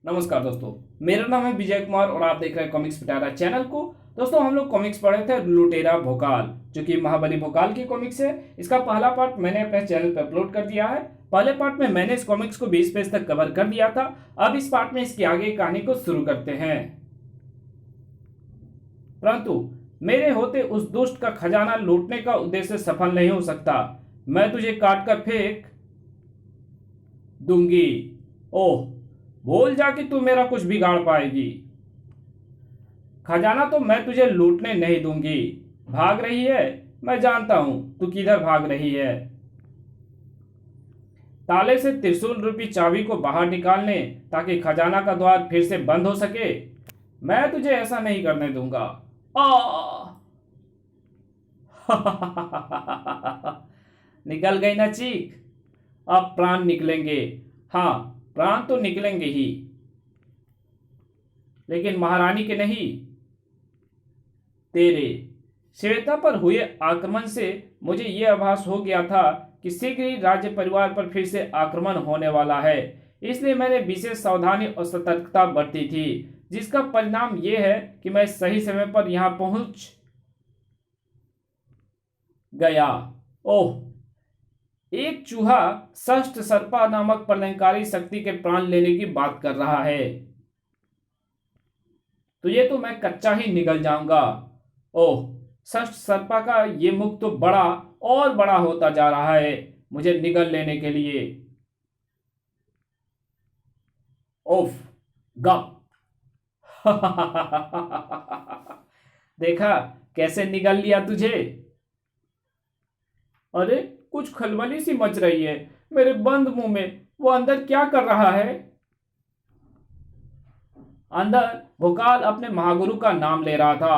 नमस्कार दोस्तों, मेरा नाम है विजय कुमार और आप देख रहे हैं कॉमिक्स पिटारा चैनल को। दोस्तों, हम लोग कॉमिक्स पढ़े थे लुटेरा भोकाल, जो कि महाबली भोकाल की कॉमिक्स है। इसका पहला पार्ट मैंने अपने चैनल पर अपलोड कर दिया है। पहले पार्ट में मैंने इस कॉमिक्स को 20 पेज तक कवर कर दिया था। अब इस पार्ट में इसकी आगे कहानी को शुरू करते हैं। परंतु मेरे होते उस दुष्ट का खजाना लूटने का उद्देश्य सफल नहीं हो सकता। मैं तुझे काट कर फेंक दूंगी। ओह, भूल जा कि तू मेरा कुछ बिगाड़ पाएगी। खजाना तो मैं तुझे लूटने नहीं दूंगी। भाग रही है, मैं जानता हूं तू किधर भाग रही है। ताले से त्रिशूल रूपी चाबी को बाहर निकालने, ताकि खजाना का द्वार फिर से बंद हो सके। मैं तुझे ऐसा नहीं करने दूंगा। आ निकल गई ना चीख। अब प्राण निकलेंगे। हाँ, प्राण तो निकलेंगे ही, लेकिन महारानी के नहीं, तेरे। श्वेता पर हुए आक्रमण से मुझे यह आभास हो गया था कि शीघ्र ही राज्य परिवार पर फिर से आक्रमण होने वाला है। इसलिए मैंने विशेष सावधानी और सतर्कता बरती थी, जिसका परिणाम यह है कि मैं सही समय पर यहां पहुंच गया। ओह, एक चूहा षष्ठ सर्पा नामक प्रलयंकारी शक्ति के प्राण लेने की बात कर रहा है, तो ये तो मैं कच्चा ही निगल जाऊंगा। ओह, षष्ठ सर्पा का ये मुख तो बड़ा और बड़ा होता जा रहा है मुझे निगल लेने के लिए। ओफ, गप। देखा कैसे निगल लिया तुझे। अरे, कुछ खलबली सी मच रही है मेरे बंद मुंह में। वो अंदर क्या कर रहा है? अंदर भोकाल अपने महागुरु का नाम ले रहा था।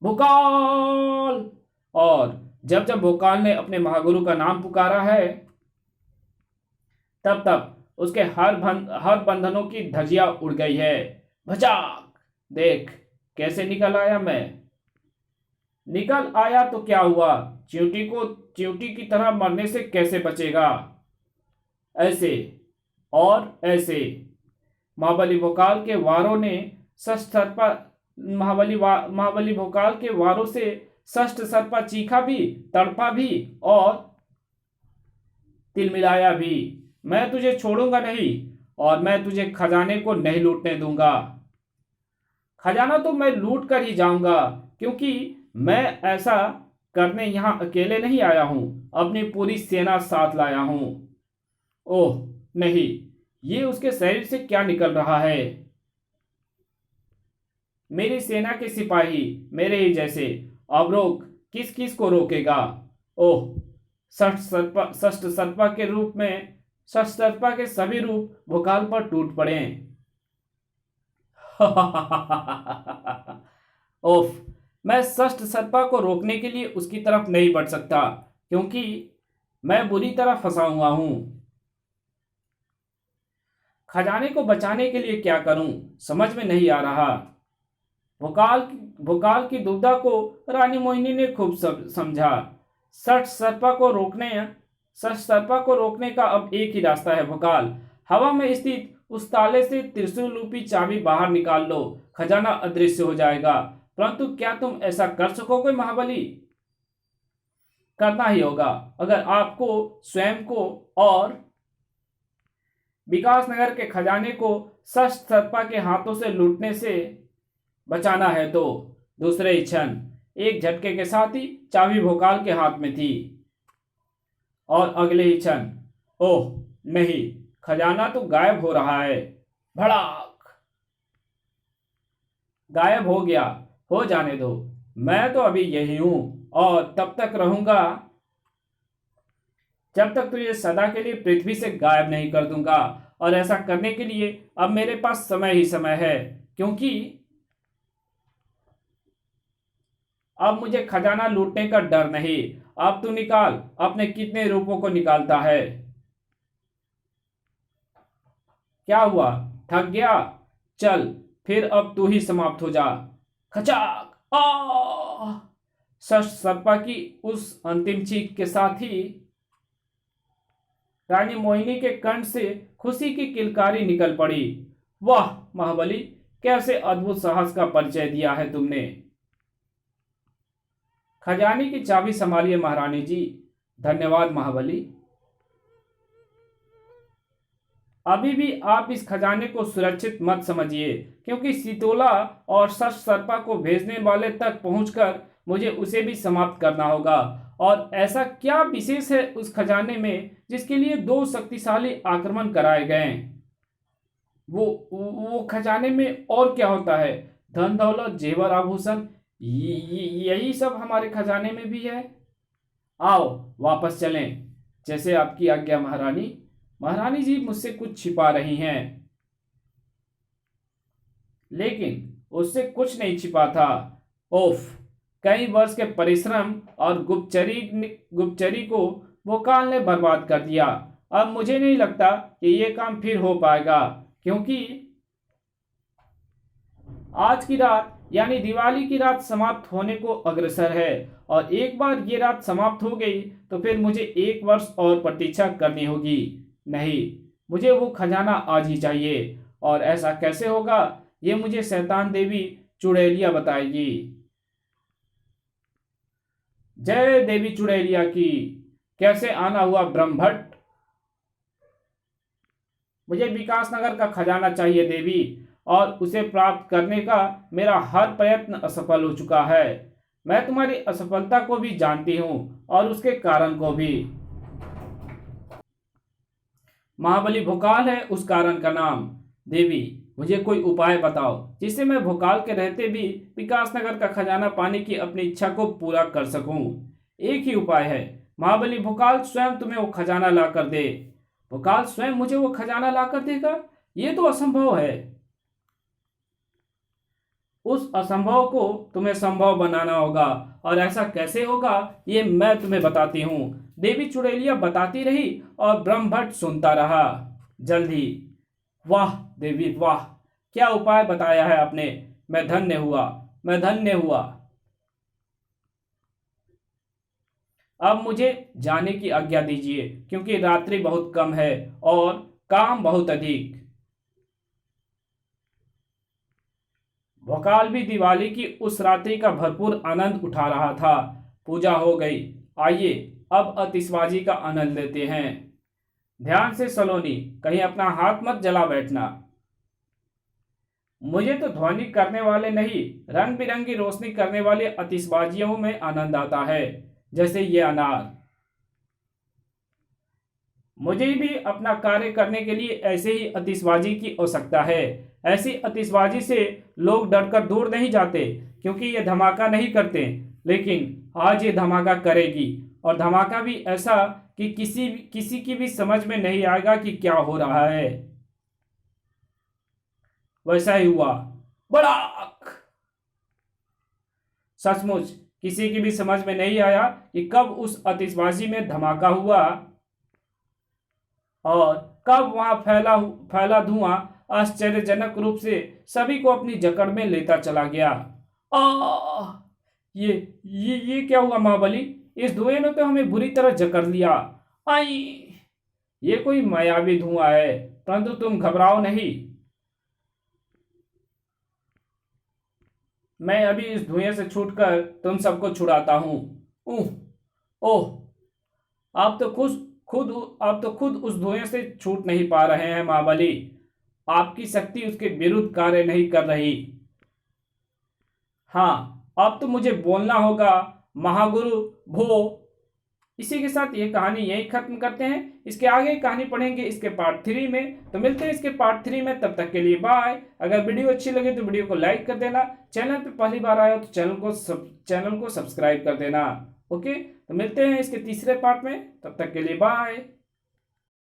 भोकाल। और जब जब भोकाल ने अपने महागुरु का नाम पुकारा है, तब तब उसके हर बंधनों की धज्जियां उड़ गई है। भचाक। देख कैसे निकल आया मैं। निकल आया तो क्या हुआ? चींटी की तरह मरने से कैसे बचेगा? ऐसे और ऐसे। महाबली भोकाल के वारों ने षष्ठ सर्पा महाबली भोकाल के वारों से षष्ठ सर्पा चीखा भी, तड़पा भी और तिलमिलाया भी। मैं तुझे छोड़ूंगा नहीं, और मैं तुझे खजाने को नहीं लूटने दूंगा। खजाना तो मैं लूट कर ही जाऊंगा, क्योंकि मैं ऐसा करने यहां अकेले नहीं आया हूं, अपनी पूरी सेना साथ लाया हूं। ओह नहीं, ये उसके शरीर से क्या निकल रहा है? मेरी सेना के सिपाही मेरे ही जैसे। अब रोक, किस किस को रोकेगा? ओह, षष्ठ सर्पा के सभी रूप भोकाल पर टूट पड़े। ओफ, मैं षष्ठ सर्पा को रोकने के लिए उसकी तरफ नहीं बढ़ सकता, क्योंकि मैं बुरी तरह फंसा हुआ हूं। खजाने को बचाने के लिए क्या करूं, समझ में नहीं आ रहा। भोकाल भोकाल की दुविधा को रानी मोहिनी ने खूब समझा। षठ सर्पा को रोकने षठ सर्पा को रोकने का अब एक ही रास्ता है भोकाल। हवा में स्थित उस ताले से त्रिशूल रूपी चाबी बाहर निकाल लो, खजाना अदृश्य हो जाएगा। परंतु क्या तुम ऐसा कर सकोगे महाबली? करना ही होगा, अगर आपको स्वयं को और विकास नगर के खजाने को षष्ठ सर्पा के हाथों से लूटने से बचाना है तो। दूसरे ही क्षण एक झटके के साथ ही चाबी भोकाल के हाथ में थी, और अगले ही क्षण, ओह नहीं, खजाना तो गायब हो रहा है। भड़ाक। गायब हो गया, हो जाने दो। मैं तो अभी यही हूं, और तब तक रहूंगा जब तक तुझे सदा के लिए पृथ्वी से गायब नहीं कर दूंगा। और ऐसा करने के लिए अब मेरे पास समय ही समय है, क्योंकि अब मुझे खजाना लूटने का डर नहीं। अब तू निकाल, अपने कितने रूपों को निकालता है। क्या हुआ, थक गया? चल फिर, अब तू ही समाप्त हो जा। खचाक। आ षष्ठ सर्पा की उस अंतिम चीख के साथ ही रानी मोहिनी के कंठ से खुशी की किलकारी निकल पड़ी। वाह महाबली, कैसे अद्भुत साहस का परिचय दिया है तुमने। खजाने की चाबी संभालिए महारानी जी। धन्यवाद महाबली। अभी भी आप इस खजाने को सुरक्षित मत समझिए, क्योंकि सितोला और सर्पा को भेजने वाले तक पहुंचकर मुझे उसे भी समाप्त करना होगा। और ऐसा क्या विशेष है उस खजाने में जिसके लिए दो शक्तिशाली आक्रमण कराए गए? वो खजाने में और क्या होता है? धन दौलत जेवर आभूषण, यही सब हमारे खजाने में भी है। आओ वापस चलें। जैसे आपकी आज्ञा महारानी। महारानी जी मुझसे कुछ छिपा रही हैं, लेकिन उससे कुछ नहीं छिपा था। ओफ, कई वर्ष के परिश्रम और गुप्तचरी को भोकाल ने बर्बाद कर दिया। अब मुझे नहीं लगता कि यह काम फिर हो पाएगा, क्योंकि आज की रात यानी दिवाली की रात समाप्त होने को अग्रसर है। और एक बार ये रात समाप्त हो गई तो फिर मुझे 1 वर्ष और प्रतीक्षा करनी होगी। नहीं, मुझे वो खजाना आज ही चाहिए। और ऐसा कैसे होगा, ये मुझे शैतान देवी चुड़ैलिया बताएगी। जय देवी चुड़ैलिया की। कैसे आना हुआ ब्रह्मभट्ट? मुझे विकास नगर का खजाना चाहिए देवी, और उसे प्राप्त करने का मेरा हर प्रयत्न असफल हो चुका है। मैं तुम्हारी असफलता को भी जानती हूं और उसके कारण को भी। महाबली भोकाल है उस कारण का नाम। देवी, मुझे कोई उपाय बताओ जिससे मैं भोकाल के रहते भी विकास नगर का खजाना पाने की अपनी इच्छा को पूरा कर सकूं। एक ही उपाय है, महाबली भोकाल स्वयं तुम्हें वो खजाना ला कर दे। भोकाल स्वयं मुझे वो खजाना ला कर देगा? ये तो असंभव है। उस असंभव को तुम्हें संभव बनाना होगा, और ऐसा कैसे होगा ये मैं तुम्हें बताती हूँ। देवी चुड़ैलिया बताती रही और ब्रह्मभट्ट सुनता रहा। जल्दी। वाह देवी वाह, क्या उपाय बताया है आपने। मैं धन्य हुआ, मैं धन्य हुआ। अब मुझे जाने की आज्ञा दीजिए, क्योंकि रात्रि बहुत कम है और काम बहुत अधिक। भोकाल भी दिवाली की उस रात्रि का भरपूर आनंद उठा रहा था। पूजा हो गई। आइए अब आतिशबाजी का आनंद लेते हैं। ध्यान से सलोनी, कहीं अपना हाथ मत जला बैठना। मुझे तो ध्वनि करने वाले नहीं, रंग बिरंगी रोशनी करने वाले आतिशबाजियों में आनंद आता है, जैसे ये अनार। मुझे भी अपना कार्य करने के लिए ऐसे ही आतिशबाजी की आवश्यकता है। ऐसी आतिशबाजी से लोग डरकर दूर नहीं जाते, क्योंकि ये धमाका नहीं करते। लेकिन आज ये धमाका करेगी, और धमाका भी ऐसा कि किसी की भी समझ में नहीं आएगा कि क्या हो रहा है। वैसा ही हुआ। बड़ाक! सचमुच किसी की भी समझ में नहीं आया कि कब उस आतिशबाजी में धमाका हुआ और कब वहां फैला धुआं आश्चर्यजनक रूप से सभी को अपनी जकड़ में लेता चला गया। आ ये क्या हुआ महाबली? इस धुएं ने तो हमें बुरी तरह जकड़ लिया। आई, ये कोई मायावी धुआं है, परंतु तुम घबराओ नहीं। मैं अभी इस धुएं से छूटकर तुम सबको छुड़ाता हूं। ओह, आप तो खुद उस धुएं से छूट नहीं पा रहे हैं महाबली। आपकी शक्ति उसके विरुद्ध कार्य नहीं कर रही। हाँ, अब तो मुझे बोलना होगा महागुरु भो। इसी के साथ ये कहानी यही खत्म करते हैं। इसके आगे कहानी पढ़ेंगे इसके पार्ट 3 में। तो मिलते हैं इसके पार्ट 3 में, तब तक के लिए बाय। अगर वीडियो अच्छी लगे तो वीडियो को लाइक कर देना। चैनल पे पहली बार आए हो तो चैनल को सब्सक्राइब कर देना। ओके, तो मिलते हैं इसके तीसरे पार्ट में, तब तक के लिए बाय।